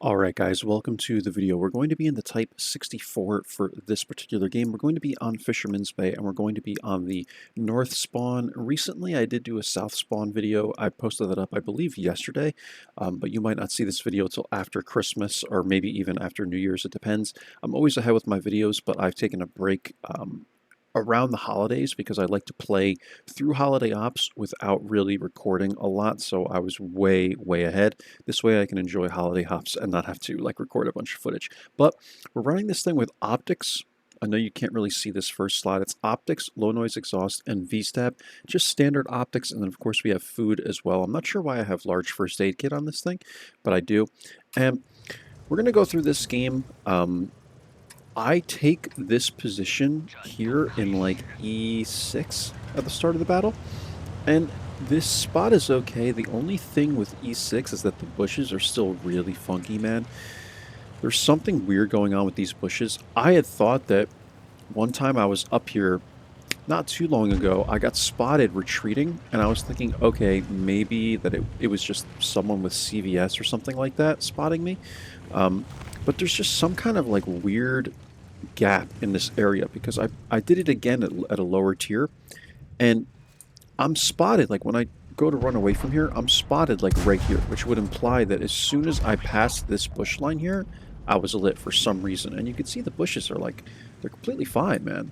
Alright guys, welcome to the video. We're going to be in the Type 64 for this particular game. We're going to be on Fisherman's Bay and we're going to be on the North Spawn. Recently I did do a South Spawn video. I posted that up I believe yesterday, but you might not see this video until after Christmas or maybe even after New Year's, it depends. I'm always ahead with my videos, but I've taken a break around the holidays because I like to play through holiday ops without really recording a lot, so I was way ahead. This way I can enjoy holiday hops and not have to like record a bunch of footage. But we're running this thing with optics. I know you can't really see this first slide. It's optics, low noise exhaust, and V-stab. Just standard optics, and then of course we have food as well. I'm not sure why I have large first aid kit on this thing, but I do. And we're going to go through this game. I take this position here in like E6 at the start of the battle, and this spot is okay. The only thing with E6 is that the bushes are still really funky, man. There's something weird going on with these bushes. I had thought that one time I was up here not too long ago, I got spotted retreating, and I was thinking, okay, maybe that it was just someone with CVS or something like that spotting me. But there's just some kind of like weird gap in this area because I did it again at a lower tier, and I'm spotted like when I go to run away from here, I'm spotted like right here, which would imply that as soon as I passed this bush line here, I was lit for some reason. And you can see the bushes are like, they're completely fine, man.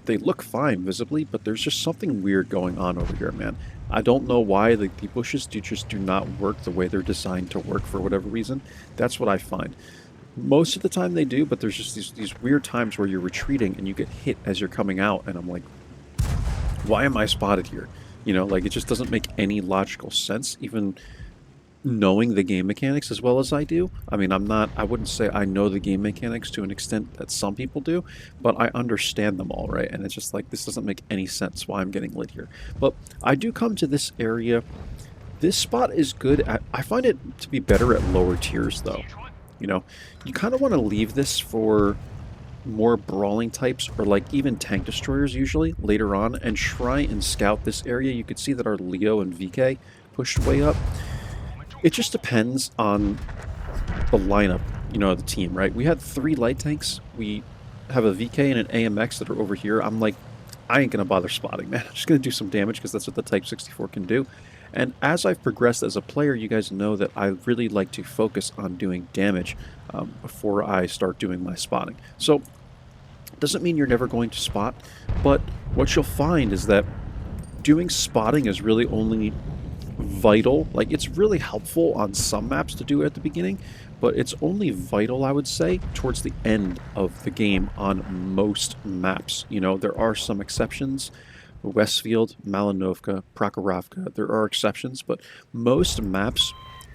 They look fine visibly, but there's just something weird going on over here, man. I don't know why the bushes just do not work the way they're designed to work for whatever reason. That's what I find. Most of the time they do, but there's just these weird times where you're retreating and you get hit as you're coming out, and I'm like, why am I spotted here? You know, like it just doesn't make any logical sense, even knowing the game mechanics as well as I do. I mean, I wouldn't say I know the game mechanics to an extent that some people do, but I understand them all, right? And it's just like, this doesn't make any sense why I'm getting lit here. But I do come to this area. This spot is good. I find it to be better at lower tiers, though. You know, you kind of want to leave this for more brawling types or like even tank destroyers usually later on and try and scout this area. You could see that our Leo and VK pushed way up. It just depends on the lineup, you know, the team, right? We had 3 light tanks. We have a VK and an AMX that are over here. I'm like, I ain't going to bother spotting, man. I'm just going to do some damage because that's what the Type 64 can do. And as I've progressed as a player, you guys know that I really like to focus on doing damage before I start doing my spotting. So, doesn't mean you're never going to spot, but what you'll find is that doing spotting is really only vital. Like, it's really helpful on some maps to do it at the beginning, but it's only vital, I would say, towards the end of the game on most maps. You know, there are some exceptions. Westfield, Malinovka, Prokhorovka, there are exceptions, but most maps,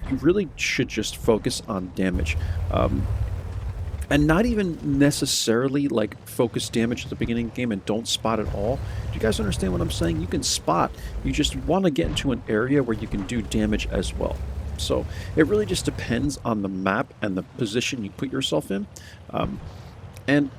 you really should just focus on damage. And not even necessarily like focus damage at the beginning of the game and don't spot at all. Do you guys understand what I'm saying? You can spot, you just want to get into an area where you can do damage as well. So it really just depends on the map and the position you put yourself in. And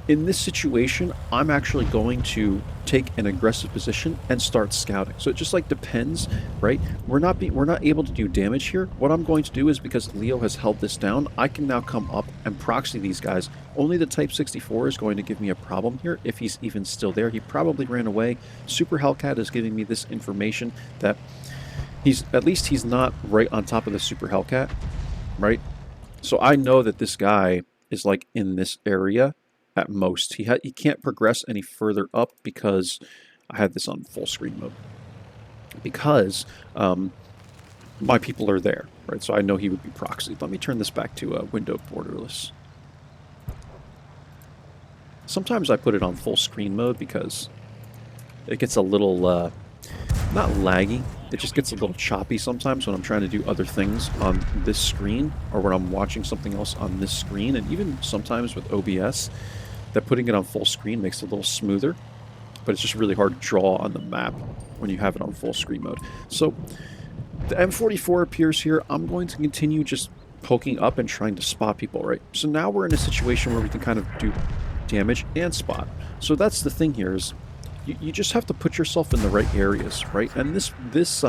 in this situation, I'm actually going to take an aggressive position and start scouting. So it just like depends, right? We're not able to do damage here. What I'm going to do is, because Leo has held this down, I can now come up and proxy these guys. Only the Type 64 is going to give me a problem here if he's even still there. He probably ran away. Super Hellcat is giving me this information that at least he's not right on top of the Super Hellcat, right? So I know that this guy is like in this area. At most, he can't progress any further up because I had this on full screen mode. Because my people are there, right? So I know he would be proxied. Let me turn this back to window borderless. Sometimes I put it on full screen mode because it gets a little not laggy. It just gets a little choppy sometimes when I'm trying to do other things on this screen or when I'm watching something else on this screen, and even sometimes with OBS. That putting it on full screen makes it a little smoother, but it's just really hard to draw on the map when you have it on full screen mode. So the M44 appears here. I'm going to continue just poking up and trying to spot people, right? So now we're in a situation where we can kind of do damage and spot. So that's the thing here is you just have to put yourself in the right areas, right? And this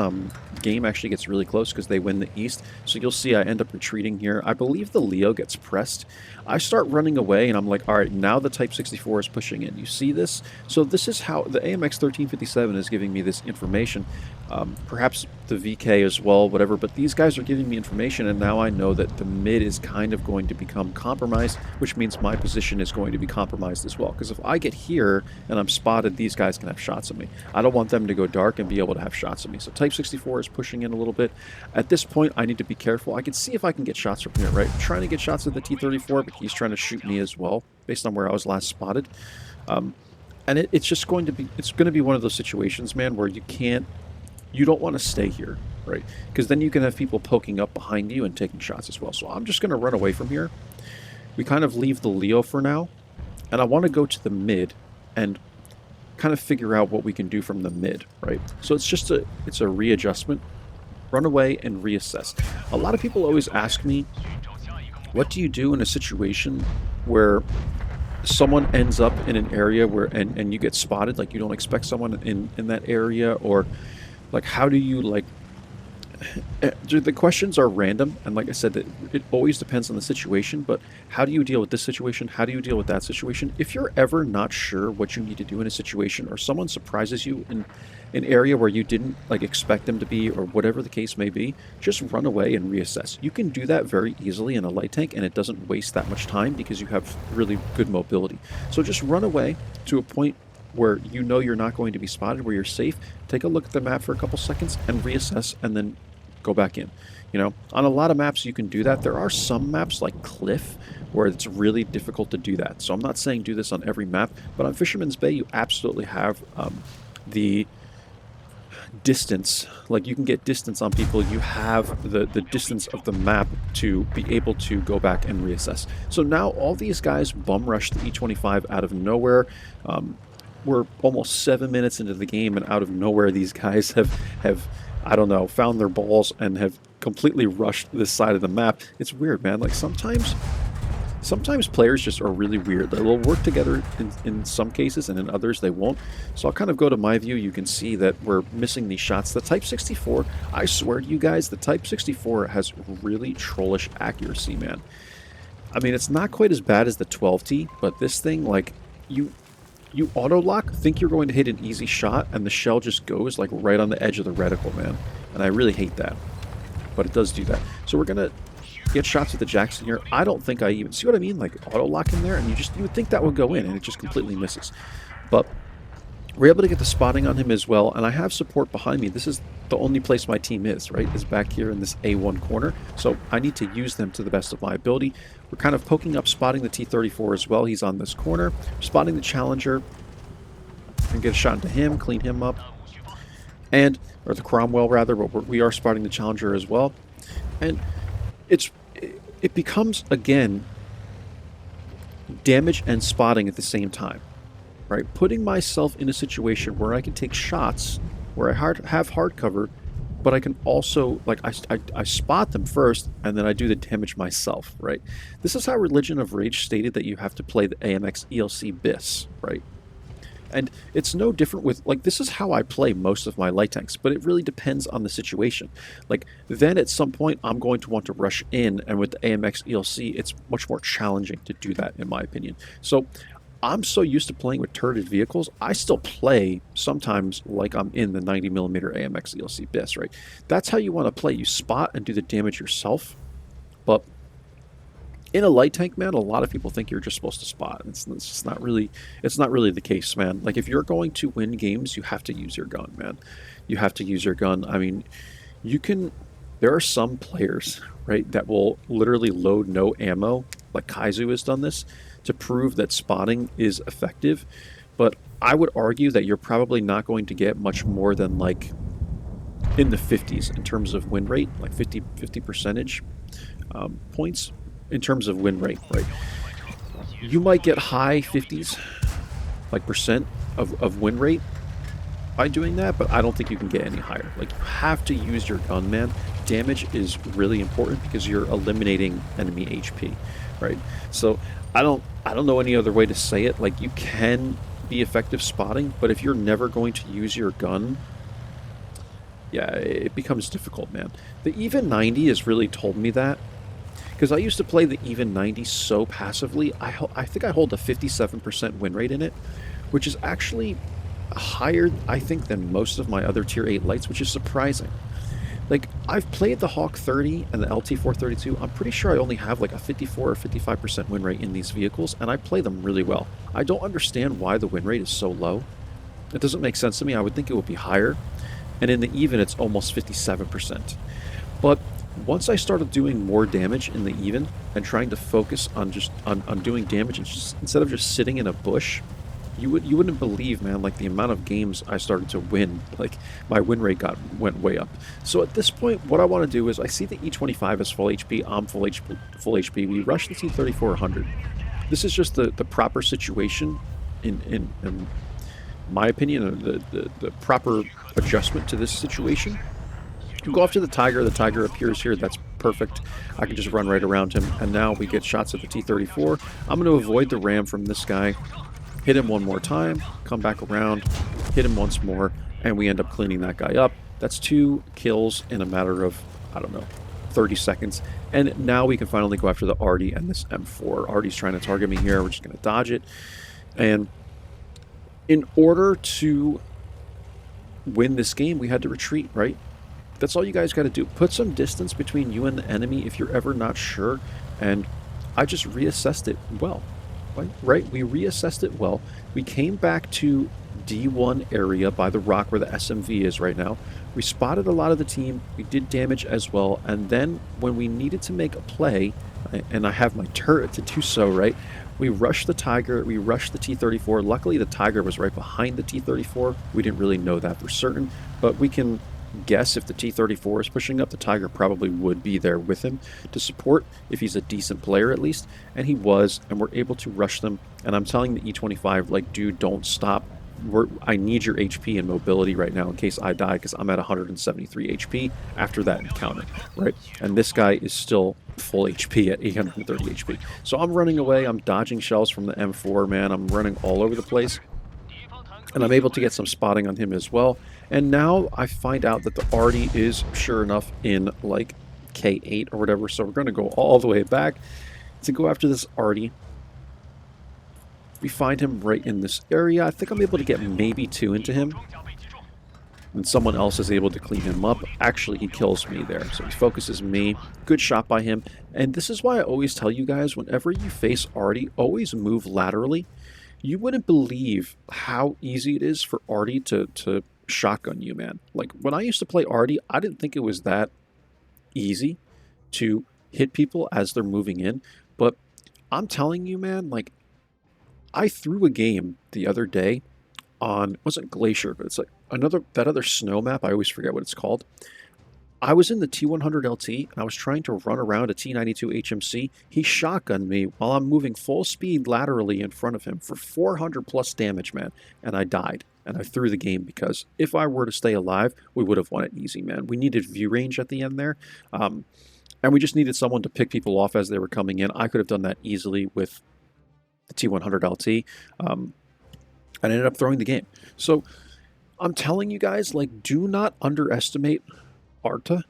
game actually gets really close because they win the East. So you'll see I end up retreating here. I believe the Leo gets pressed. I start running away, and I'm like, all right, now the Type 64 is pushing in. You see this? So this is how the AMX 1357 is giving me this information. Perhaps the VK as well, whatever, but these guys are giving me information, and now I know that the mid is kind of going to become compromised, which means my position is going to be compromised as well. Because if I get here and I'm spotted, these guys can have shots at me. I don't want them to go dark and be able to have shots at me. So Type 64 is pushing in a little bit. At this point, I need to be careful. I can see if I can get shots from here, right? I'm trying to get shots at the T-34, but he's trying to shoot me as well, based on where I was last spotted. And it's just going to be one of those situations, man, where you don't want to stay here, right? Because then you can have people poking up behind you and taking shots as well. So I'm just going to run away from here. We kind of leave the Leo for now, and I want to go to the mid and kind of figure out what we can do from the mid, right? So it's a readjustment. Run away and reassess. A lot of people always ask me, what do you do in a situation where someone ends up in an area where and you get spotted, like you don't expect someone in that area, or like how do you like the questions are random, and like I said, that it always depends on the situation, but how do you deal with this situation? How do you deal with that situation? If you're ever not sure what you need to do in a situation, or someone surprises you in an area where you didn't like expect them to be, or whatever the case may be, just run away and reassess. You can do that very easily in a light tank, and it doesn't waste that much time because you have really good mobility. So just run away to a point where you know you're not going to be spotted, where you're safe. Take a look at the map for a couple seconds and reassess, and then go back in. You know, on a lot of maps you can do that. There are some maps like Cliff where it's really difficult to do that. So I'm not saying do this on every map, but on Fisherman's Bay you absolutely have the distance. Like you can get distance on people. You have the distance of the map to be able to go back and reassess. So now all these guys bum rush the E25 out of nowhere. We're almost 7 minutes into the game, and out of nowhere these guys have I don't know, found their balls and have completely rushed this side of the map. It's weird, man. Like sometimes players just are really weird. They'll work together in some cases, and in others they won't. So I'll kind of go to my view. You can see that we're missing these shots. The Type 64, I swear to you guys, the Type 64 has really trollish accuracy, man. I mean, it's not quite as bad as the 12T, but this thing, like, you auto-lock, think you're going to hit an easy shot, and the shell just goes, like, right on the edge of the reticle, man. And I really hate that. But it does do that. So we're going to get shots at the Jackson here. I don't think I even... See what I mean? Like, auto-lock in there, and you would think that would go in, and it just completely misses. But we're able to get the spotting on him as well, and I have support behind me. This is the only place my team is, right? Is back here in this A1 corner. So I need to use them to the best of my ability. We're kind of poking up, spotting the T-34 as well. He's on this corner. Spotting the Challenger. And get a shot into him, clean him up. And, or the Cromwell rather, but we are spotting the Challenger as well. And it becomes, again, damage and spotting at the same time. Right? Putting myself in a situation where I can take shots, where I have hard cover, but I can also, like, I spot them first, and then I do the damage myself, right? This is how Religion of Rage stated that you have to play the AMX ELC BIS, right? And it's no different with, like, this is how I play most of my light tanks, but it really depends on the situation. Like, then at some point, I'm going to want to rush in, and with the AMX ELC, it's much more challenging to do that, in my opinion. So I'm so used to playing with turreted vehicles, I still play sometimes like I'm in the 90mm AMX ELC BIS, right? That's how you want to play. You spot and do the damage yourself. But in a light tank, man, a lot of people think you're just supposed to spot. It's just not really the case, man. Like, if you're going to win games, you have to use your gun, man. You have to use your gun. I mean, there are some players, right, that will literally load no ammo, like Kaizu has done this, to prove that spotting is effective. But I would argue that you're probably not going to get much more than, like, in the 50s in terms of win rate, like 50 percentage points in terms of win rate, right? You might get high 50s, like, percent of win rate by doing that, but I don't think you can get any higher. Like, you have to use your gun, man. Damage is really important because you're eliminating enemy HP, right? So I don't know any other way to say it. Like, you can be effective spotting, but if you're never going to use your gun, yeah, it becomes difficult, man. The even 90 has really told me that, because I used to play the even 90 so passively. I think I hold a 57% win rate in it, which is actually higher, I think, than most of my other tier 8 lights, which is surprising. Like, I've played the Hawk 30 and the LT432. I'm pretty sure I only have like a 54 or 55% win rate in these vehicles, and I play them really well. I don't understand why the win rate is so low. It doesn't make sense to me. I would think it would be higher. And in the even, it's almost 57%. But once I started doing more damage in the even and trying to focus on just on doing damage and just, instead of just sitting in a bush, you wouldn't believe, man, like the amount of games I started to win. Like my win rate went way up. So at this point, what I want to do is I see the E25 is full HP. I'm full HP. We rush the T3400. This is just the proper situation in my opinion, the proper adjustment to this situation. You go after the Tiger appears here, that's perfect. I can just run right around him, and now we get shots at the T-34. I'm going to avoid the ram from this guy, hit him one more time, come back around, hit him once more, and we end up cleaning that guy up. That's 2 kills in a matter of, I don't know, 30 seconds. And now we can finally go after the Artie and this M4. Artie's trying to target me here, we're just going to dodge it. And in order to win this game, we had to retreat, right? That's all you guys got to do. Put some distance between you and the enemy if you're ever not sure. And I just reassessed it well, right? We reassessed it well. We came back to D1 area by the rock where the SMV is right now. We spotted a lot of the team. We did damage as well. And then when we needed to make a play, and I have my turret to do so, right? We rushed the Tiger, we rushed the T-34. Luckily, the Tiger was right behind the T-34. We didn't really know that for certain, but we can guess if the T-34 is pushing up, the Tiger probably would be there with him to support, if he's a decent player at least, and he was, and we're able to rush them. And I'm telling the E25, like, dude, don't stop. I need your HP and mobility right now in case I die, because I'm at 173 HP after that encounter, right? And this guy is still full HP at 830 HP. So I'm running away, I'm dodging shells from the M4, man. I'm running all over the place. And I'm able to get some spotting on him as well. And now I find out that the Artie is, sure enough, in like K8 or whatever. So we're going to go all the way back to go after this Artie. We find him right in this area. I think I'm able to get maybe 2 into him. And someone else is able to clean him up. Actually, he kills me there. So he focuses me. Good shot by him. And this is why I always tell you guys, whenever you face Artie, always move laterally. You wouldn't believe how easy it is for Artie to shotgun you, man. Like, when I used to play Artie, I didn't think it was that easy to hit people as they're moving in. But I'm telling you, man, like, I threw a game the other day on, it wasn't Glacier, but it's like that other snow map. I always forget what it's called. I was in the T100 LT, and I was trying to run around a T92 HMC. He shotgunned me while I'm moving full speed laterally in front of him for 400 plus damage, man. And I died, and I threw the game because if I were to stay alive, we would have won it easy, man. We needed view range at the end there. And we just needed someone to pick people off as they were coming in. I could have done that easily with the T100 LT. And I ended up throwing the game. So I'm telling you guys, like, do not underestimate Arta.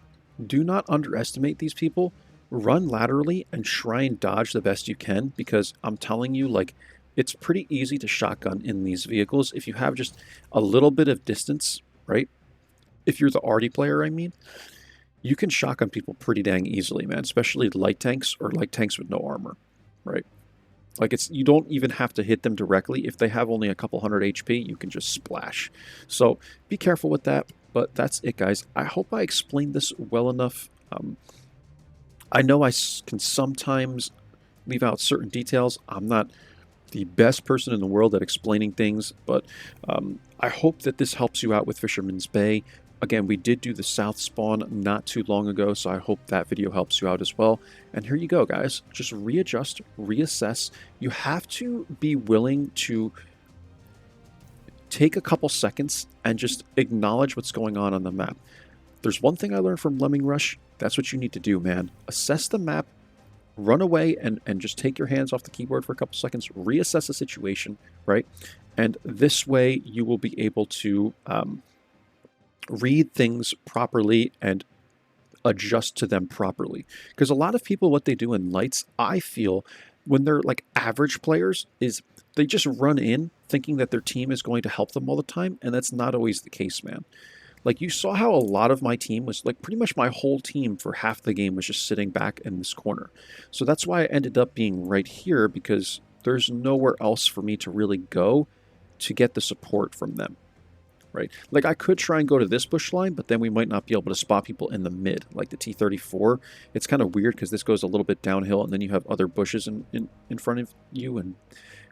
Do not underestimate these people. Run laterally and try and dodge the best you can, because I'm telling you, like, it's pretty easy to shotgun in these vehicles if you have just a little bit of distance, right? If you're the Artie player, I mean, you can shotgun people pretty dang easily, man, especially light tanks or light tanks with no armor, right? Like, you don't even have to hit them directly. If they have only a couple hundred HP, you can just splash. So be careful with that. But that's it, guys. I hope I explained this well enough. I know I can sometimes leave out certain details. I'm not the best person in the world at explaining things, but I hope that this helps you out with Fisherman's Bay. Again, we did do the South Spawn not too long ago, so I hope that video helps you out as well. And here you go, guys. Just readjust, reassess. You have to be willing to take a couple seconds and just acknowledge what's going on the map. There's one thing I learned from Lemming Rush. That's what you need to do, man. Assess the map, run away, and just take your hands off the keyboard for a couple seconds, reassess the situation, right? And this way you will be able to read things properly and adjust to them properly. Because a lot of people, what they do in lights, I feel, when they're like average players, is they just run in thinking that their team is going to help them all the time, and that's not always the case, man. Like, you saw how a lot of my team was, like, pretty much my whole team for half the game was just sitting back in this corner. So that's why I ended up being right here, because there's nowhere else for me to really go to get the support from them, right? Like, I could try and go to this bush line, but then we might not be able to spot people in the mid, like the T-34. It's kind of weird because this goes a little bit downhill, and then you have other bushes in front of you, and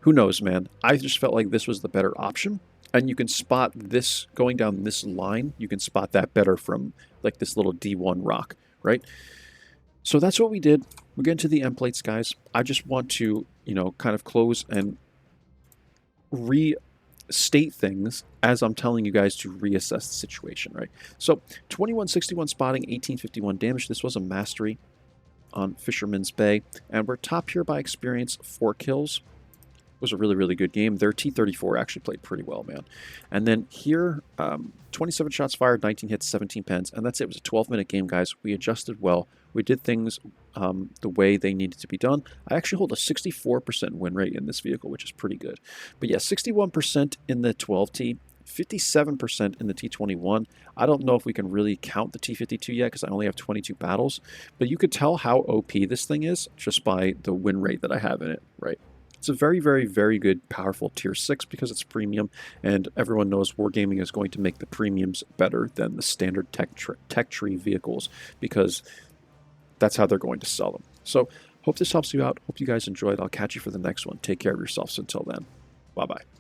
who knows, man. I just felt like this was the better option. And you can spot this going down this line. You can spot that better from like this little D1 rock, right? So that's what we did. We're getting to the end plates, guys. I just want to, kind of close and restate things as I'm telling you guys to reassess the situation, right? So 2161 spotting, 1851 damage. This was a mastery on Fisherman's Bay. And we're top here by experience, 4 kills. Was a really, really good game. Their T-34 actually played pretty well, man. And then here, 27 shots fired, 19 hits, 17 pens, and that's it. It was a 12-minute game, guys. We adjusted well. We did things the way they needed to be done. I actually hold a 64% win rate in this vehicle, which is pretty good. But yeah, 61% in the 12T, 57% in the T21. I don't know if we can really count the T52 yet because I only have 22 battles, but you could tell how OP this thing is just by the win rate that I have in it, right? It's a very, very, very good, powerful Tier 6 because it's premium, and everyone knows Wargaming is going to make the premiums better than the standard tech tree vehicles because that's how they're going to sell them. So, hope this helps you out. Hope you guys enjoyed. I'll catch you for the next one. Take care of yourselves until then. Bye-bye.